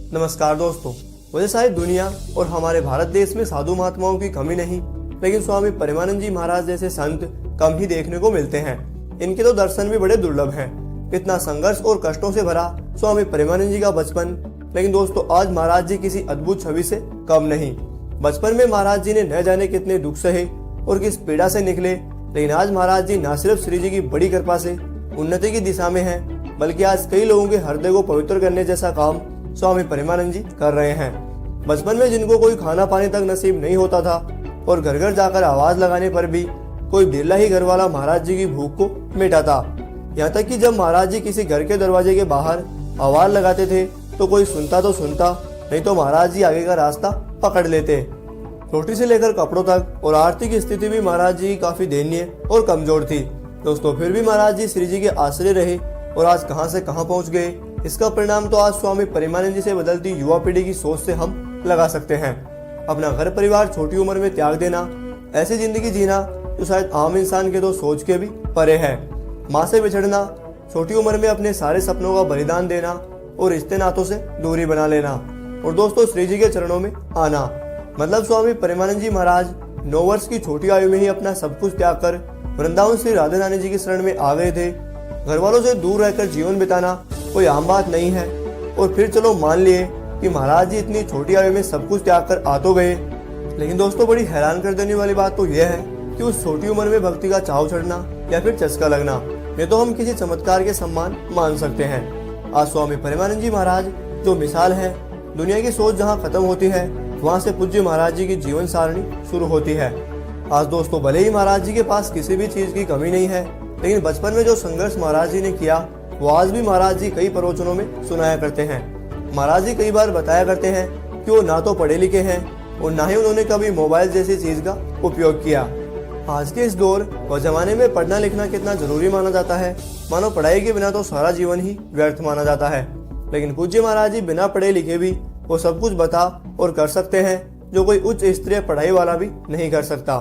नमस्कार दोस्तों। वैसे शायद दुनिया और हमारे भारत देश में साधु महात्माओं की कमी नहीं, लेकिन स्वामी परमानंद जी महाराज जैसे संत कम ही देखने को मिलते हैं। इनके तो दर्शन भी बड़े दुर्लभ हैं। इतना संघर्ष और कष्टों से भरा स्वामी परमानंद जी का बचपन, लेकिन दोस्तों आज महाराज जी किसी अद्भुत छवि से कम नहीं। बचपन में महाराज जी ने न जाने कितने दुख सहे और किस पीड़ा से निकले, लेकिन आज महाराज जी न सिर्फ श्री जी की बड़ी कृपा से उन्नति की दिशा में हैं, बल्कि आज कई लोगों के हृदय को पवित्र करने जैसा काम स्वामी परमानंद जी कर रहे हैं। बचपन में जिनको कोई खाना पानी तक नसीब नहीं होता था और घर घर जाकर आवाज लगाने पर भी कोई बिरला ही घर वाला महाराज जी की भूख को मिटाता। यहाँ तक कि जब महाराज जी किसी घर के दरवाजे के बाहर आवाज लगाते थे तो कोई सुनता तो सुनता, नहीं तो महाराज जी आगे का रास्ता पकड़ लेते। रोटी से लेकर कपड़ों तक और आर्थिक स्थिति भी महाराज जी की काफी दयनीय और कमजोर थी। दोस्तों फिर भी महाराज जी श्री जी के आश्रय रहे और आज कहां से कहां पहुंच गए, इसका परिणाम तो आज स्वामी परमानंद जी से बदलती युवा पीढ़ी की सोच से हम लगा सकते हैं। अपना घर परिवार छोटी उम्र में त्याग देना, ऐसी जिंदगी जीना जो शायद आम इंसान के तो सोच के भी परे है। माँ से बिछड़ना, छोटी उम्र में अपने सारे सपनों का बलिदान देना और रिश्ते नातों से दूरी बना लेना और दोस्तों श्री जी के चरणों में आना। मतलब स्वामी परमानंद जी महाराज 9 वर्ष की छोटी आयु में ही अपना सब कुछ त्याग कर वृंदावन श्री राधा रानी जी की शरण में आ गए थे। घर वालों से दूर रहकर जीवन बिताना कोई आम बात नहीं है। और फिर चलो मान लिए कि महाराज जी इतनी छोटी आयु में सब कुछ त्याग कर आ तो गए, लेकिन दोस्तों बड़ी हैरान कर देने वाली बात तो यह है कि उस छोटी उम्र में भक्ति का चाव चढ़ना या फिर चस्का लगना, ये तो हम किसी चमत्कार के सम्मान मान सकते हैं। आज स्वामी परमानंद जी महाराज जो मिसाल है, दुनिया की सोच जहाँ खत्म होती है वहाँ से पूज्य महाराज जी की जीवन सारणी शुरू होती है। आज दोस्तों भले ही महाराज जी के पास किसी भी चीज की कमी नहीं है, लेकिन बचपन में जो संघर्ष महाराज जी ने किया वो आज भी महाराज जी कई प्रवचनों में सुनाया करते हैं। महाराज जी कई बार बताया करते हैं कि वो ना तो पढ़े लिखे हैं और ना ही उन्होंने कभी मोबाइल जैसी चीज का उपयोग किया। आज के इस दौर व जमाने में पढ़ना लिखना कितना जरूरी माना जाता है, मानो पढ़ाई के बिना तो सारा जीवन ही व्यर्थ माना जाता है। लेकिन पूज्य महाराज जी बिना पढ़े लिखे भी वो सब कुछ बता और कर सकते हैं जो कोई उच्च स्तरीय पढ़ाई वाला भी नहीं कर सकता।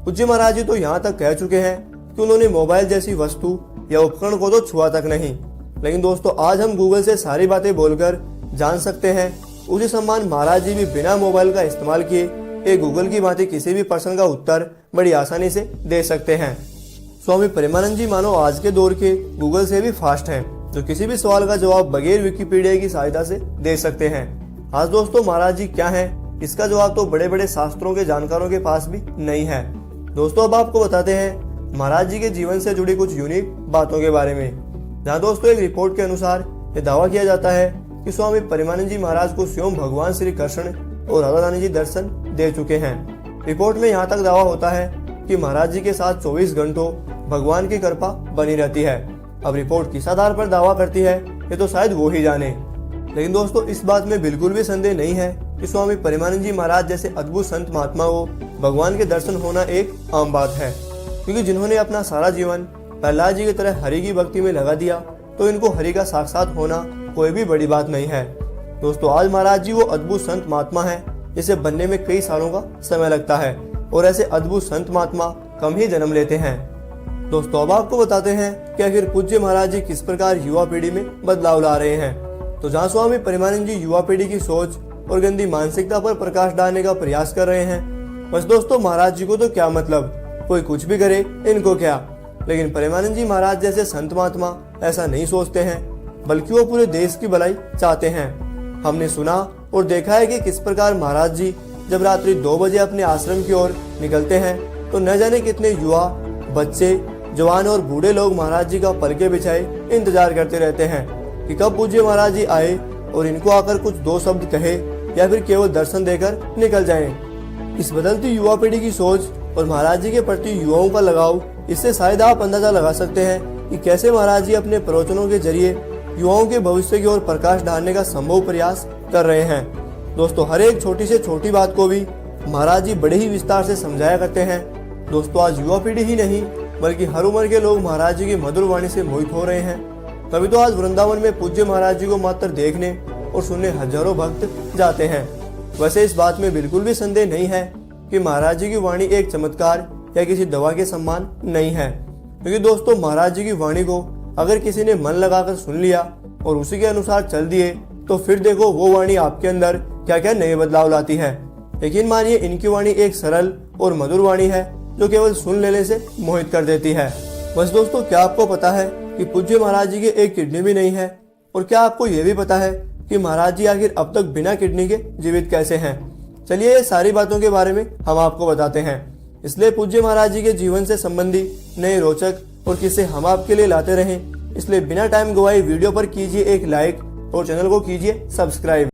पूज्य महाराज जी तो यहाँ तक कह चुके हैं कि उन्होंने मोबाइल जैसी वस्तु या उपकरण को तो छुआ तक नहीं, लेकिन दोस्तों आज हम गूगल से सारी बातें बोलकर जान सकते हैं। उसी सम्मान महाराज जी भी बिना मोबाइल का इस्तेमाल किए एक गूगल की भांति किसी भी प्रश्न का उत्तर बड़ी आसानी से दे सकते हैं। स्वामी परमानंद जी मानो आज के दौर के गूगल से भी फास्ट हैं, जो किसी भी सवाल का जवाब बगैर विकिपीडिया की सहायता से दे सकते हैं। आज दोस्तों महाराज जी क्या है, इसका जवाब तो बड़े बड़े शास्त्रों के जानकारों के पास भी नहीं है। दोस्तों अब आपको बताते हैं महाराज जी के जीवन से जुड़ी कुछ यूनिक बातों के बारे में। जहाँ दोस्तों एक रिपोर्ट के अनुसार ये दावा किया जाता है कि स्वामी परमानंद जी महाराज को स्वयं भगवान श्री कृष्ण और राधा रानी जी दर्शन दे चुके हैं। रिपोर्ट में यहाँ तक दावा होता है कि महाराज जी के साथ 24 घंटों भगवान की कृपा बनी रहती है। अब रिपोर्ट किस आधार पर दावा करती है ये तो शायद वो ही जाने, लेकिन दोस्तों इस बात में बिल्कुल भी संदेह नहीं है कि स्वामी परमानंद जी महाराज जैसे अद्भुत संत महात्मा को भगवान के दर्शन होना एक आम बात है, क्योंकि जिन्होंने अपना सारा जीवन प्रहलाद जी की तरह हरि की भक्ति में लगा दिया तो इनको हरि का साक्षात होना कोई भी बड़ी बात नहीं है। दोस्तों आज महाराज जी वो अद्भुत संत महात्मा है जिसे बनने में कई सालों का समय लगता है और ऐसे अद्भुत संत महात्मा कम ही जन्म लेते हैं। दोस्तों अब आपको बताते हैं कि आखिर पूज्य महाराज जी किस प्रकार युवा पीढ़ी में बदलाव ला रहे हैं। तो जहाँ स्वामी परमानंद जी युवा पीढ़ी की सोच और गंदी मानसिकता पर प्रकाश डालने का प्रयास कर रहे हैं, बस दोस्तों महाराज जी को तो क्या मतलब, कोई कुछ भी करे इनको क्या। लेकिन परमानंद जी महाराज जैसे संत महात्मा ऐसा नहीं सोचते हैं, बल्कि वो पूरे देश की भलाई चाहते हैं। हमने सुना और देखा है कि किस प्रकार महाराज जी जब रात्रि 2 बजे अपने आश्रम की ओर निकलते हैं तो न जाने कितने युवा, बच्चे, जवान और बूढ़े लोग महाराज जी का पलके बिछाए इंतजार करते रहते हैं कि कब पूज्य महाराज जी आए और इनको आकर कुछ 2 शब्द कहे या फिर केवल दर्शन देकर निकल जाएं। इस बदलती युवा पीढ़ी की सोच और महाराज जी के प्रति युवाओं का लगाव, इससे शायद आप अंदाजा लगा सकते हैं कि कैसे महाराज जी अपने प्रवचनों के जरिए युवाओं के भविष्य की ओर प्रकाश डालने का संभव प्रयास कर रहे हैं। दोस्तों हर एक छोटी से छोटी बात को भी महाराज जी बड़े ही विस्तार से समझाया करते हैं। दोस्तों आज युवा पीढ़ी ही नहीं बल्कि हर उम्र के लोग महाराज जी की मधुर वाणी से मोहित हो रहे हैं। तभी तो आज वृंदावन में पूज्य महाराज जी को मात्र देखने और सुनने हजारों भक्त जाते हैं। वैसे इस बात में बिल्कुल भी संदेह नहीं है कि महाराज जी की वाणी एक चमत्कार या किसी दवा के समान नहीं है, क्योंकि दोस्तों महाराज जी की वाणी को अगर किसी ने मन लगाकर सुन लिया और उसी के अनुसार चल दिए तो फिर देखो वो वाणी आपके अंदर क्या क्या नए बदलाव लाती है। यकीन मानिए इनकी वाणी एक सरल और मधुर वाणी है जो केवल सुन लेने से मोहित कर देती है। बस दोस्तों, क्या आपको पता है कि पूज्य महाराज जी के एक किडनी भी नहीं है? और क्या आपको यह भी पता है कि महाराज जी आखिर अब तक बिना किडनी के जीवित कैसे हैं? चलिए ये सारी बातों के बारे में हम आपको बताते हैं। इसलिए पूज्य महाराज जी के जीवन से संबंधी नए रोचक और किस्से हम आपके लिए लाते रहें। इसलिए बिना टाइम गवाए वीडियो पर कीजिए एक लाइक और चैनल को कीजिए सब्सक्राइब।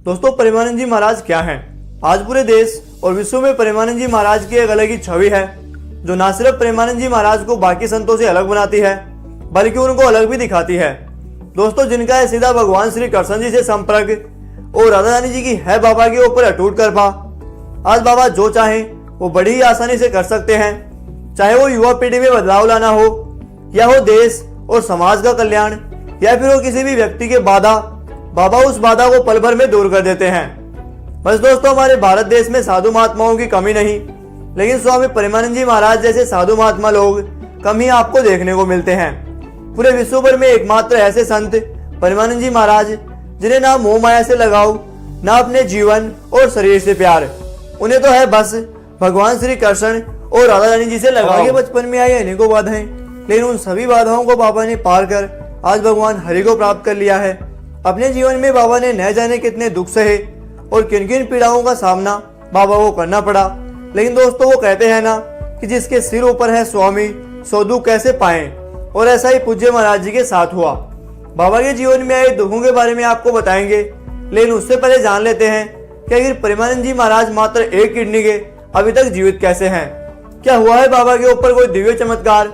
दोस्तों, प्रेमानंद जी महाराज क्या हैं? आज पूरे देश और विश्व में प्रेमानंद जी महाराज की एक अलग ही छवि है जो न सिर्फ प्रेमानंद जी महाराज को बाकी संतों से अलग बनाती है बल्कि उनको अलग भी दिखाती है। दोस्तों, जिनका है सीधा भगवान श्री कृष्ण जी से संपर्क और राधा रानी जी की है बाबा के ऊपर अटूट कृपा। आज बाबा जो चाहें वो बड़ी ही आसानी से कर सकते हैं, चाहे वो युवा पीढ़ी में बदलाव लाना हो या हो देश और समाज का कल्याण या फिर हो किसी भी व्यक्ति के बाधा, बाबा उस बाधा को पल भर में दूर कर देते हैं। बस दोस्तों, हमारे भारत देश में साधु महात्माओं की कमी नहीं, लेकिन स्वामी प्रेमानंद जी महाराज जैसे साधु महात्मा लोग कम ही आपको देखने को मिलते हैं। पूरे विश्व भर में एकमात्र ऐसे संत प्रेमानंद जी महाराज जिन्हें ना मोह माया से लगाव, ना अपने जीवन और शरीर से प्यार, उन्हें तो है बस भगवान श्री कृष्ण और राधा रानी जी से लगाव। आगे बचपन में आई अनेकों बाधाएं, लेकिन उन सभी बाधाओं को बाबा ने पार कर आज भगवान हरि को प्राप्त कर लिया है। अपने जीवन में बाबा ने न जाने कितने दुख सहे और किन किन पीड़ाओं का सामना बाबा को करना पड़ा, लेकिन दोस्तों वो कहते हैं ना कि जिसके सिर ऊपर है स्वामी सो दुख कैसे पाए, और ऐसा ही पूज्य महाराज जी के साथ हुआ। बाबा के जीवन में आए दुखों के बारे में आपको बताएंगे, लेकिन उससे पहले जान लेते हैं कि आखिर प्रेमानंद जी महाराज मात्र एक किडनी के अभी तक जीवित कैसे हैं। क्या हुआ है बाबा के ऊपर कोई दिव्य चमत्कार?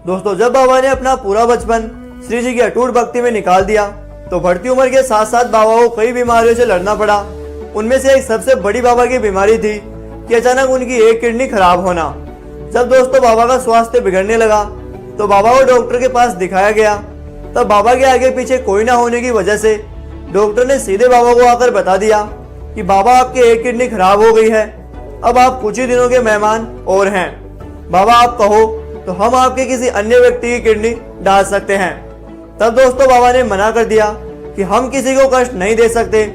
दोस्तों, जब बाबा ने अपना पूरा बचपन श्री जी की अटूट भक्ति में निकाल दिया तो बढ़ती उम्र के साथ साथ बाबा को कई बीमारियों से लड़ना पड़ा। उनमें से एक सबसे बड़ी बाबा की बीमारी थी कि अचानक उनकी एक किडनी खराब होना। जब दोस्तों बाबा का स्वास्थ्य बिगड़ने लगा तो बाबा को डॉक्टर के पास दिखाया गया। तब बाबा के आगे पीछे कोई ना होने की वजह से डॉक्टर ने सीधे बाबा को आकर बता दिया कि बाबा आपकी एक किडनी खराब हो गई है, अब आप कुछ ही दिनों के मेहमान और हैं। बाबा आप कहो तो हम आपके किसी अन्य व्यक्ति की किडनी डाल सकते हैं। तब दोस्तों बाबा ने मना कर दिया कि हम किसी को कष्ट नहीं दे सकते,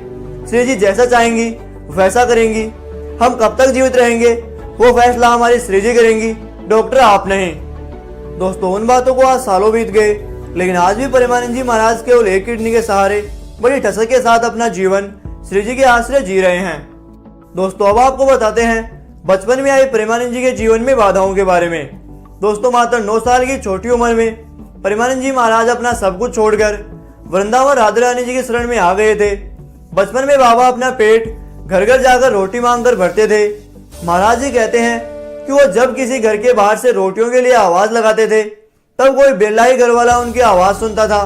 श्री जी जैसा चाहेंगी वैसा करेंगी, हम कब तक जीवित रहेंगे वो फैसला हमारी श्री जी करेंगी, डॉक्टर आप नहीं। दोस्तों, उन बातों को आज सालों बीत गए, लेकिन आज भी प्रेमानंद जी महाराज केवल एक किडनी के सहारे बड़ी ठसक के साथ अपना जीवन श्री जी के आश्रय जी रहे हैं। दोस्तों, अब आपको बताते हैं बचपन में आई प्रेमानंद जी के जीवन में बाधाओं के बारे में। दोस्तों, मात्र 9 साल की छोटी उम्र में प्रेमानंद जी महाराज अपना सब कुछ छोड़कर वृंदावन राधा रानी जी की शरण में आ गए थे। बचपन में बाबा अपना पेट घर घर जाकर रोटी मांगकर भरते थे। महाराज जी कहते हैं कि वो जब किसी घर के बाहर से रोटियों के लिए आवाज लगाते थे तब कोई बेल्लाई घर वाला उनकी आवाज सुनता था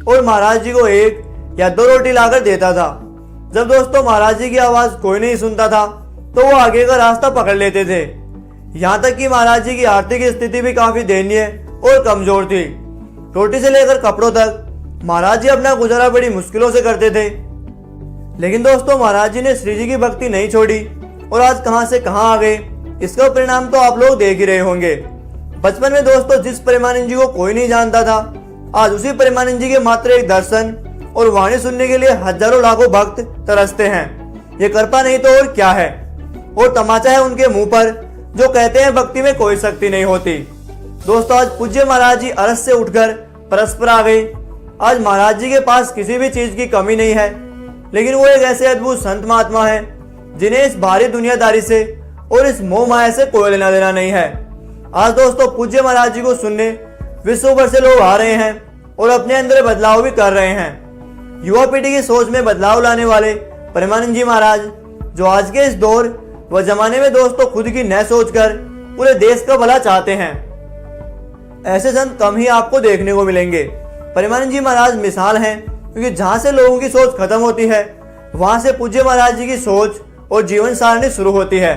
और महाराज जी को 1 या 2 रोटी लाकर देता था। जब दोस्तों महाराज जी की आवाज कोई नहीं सुनता था तो वो आगे का रास्ता पकड़ लेते थे। यहाँ तक कि महाराज जी की आर्थिक स्थिति भी काफी दयनीय और कमजोर थी। रोटी से लेकर कपड़ों तक महाराज जी अपना गुजारा बड़ी मुश्किलों से करते थे, लेकिन दोस्तों महाराज जी ने श्री जी की भक्ति नहीं छोड़ी और आज कहां से कहां आ गए, इसका परिणाम तो आप लोग देख ही रहे होंगे। बचपन में दोस्तों जिस प्रेमानंद जी को कोई नहीं जानता था, आज उसी प्रेमानंद जी के मात्र एक दर्शन और वाणी सुनने के लिए हजारों लाखों भक्त तरसते हैं। ये कृपा नहीं तो और क्या है, और तमाचा है उनके मुंह पर जो कहते हैं भक्ति में कोई शक्ति नहीं होती। दोस्तों, आज पूज्य महाराज जी अरस से उठकर परस्पर आ गए। आज महाराज जी के पास किसी भी चीज की कमी नहीं है, लेकिन वो एक ऐसे अद्भुत संत महात्मा है जिन्हें इस भारी दुनियादारी से और इस मोह माया से कोई लेना देना नहीं है। आज दोस्तों पूज्य महाराज जी को सुनने विश्व भर से लोग आ रहे हैं और अपने अंदर बदलाव भी कर रहे हैं। युवा पीढ़ी की सोच में बदलाव लाने वाले प्रेमानंद जी महाराज जो आज के इस दौर व जमाने में दोस्तों खुद की न सोचकर पूरे देश का भला चाहते हैं, ऐसे संत कम ही आपको देखने को मिलेंगे। प्रेमानंद जी महाराज मिसाल हैं, क्योंकि जहां से लोगों की सोच खत्म होती है वहां से पूज्य महाराज जी की सोच और जीवन सारणी शुरू होती है।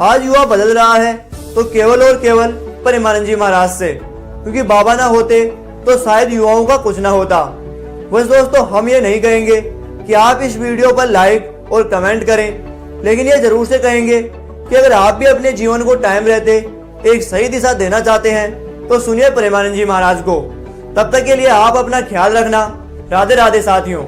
आज युवा बदल रहा है तो केवल और केवल प्रेमानंद जी महाराज से, क्योंकि बाबा ना होते तो शायद युवाओं का कुछ ना होता। बस दोस्तों हम ये नहीं कहेंगे कि आप इस वीडियो पर लाइक और कमेंट करें, लेकिन ये जरूर से कहेंगे कि अगर आप भी अपने जीवन को टाइम रहते एक सही दिशा देना चाहते हैं तो सुनिए प्रेमानंद जी महाराज को। तब तक के लिए आप अपना ख्याल रखना। राधे राधे साथियों।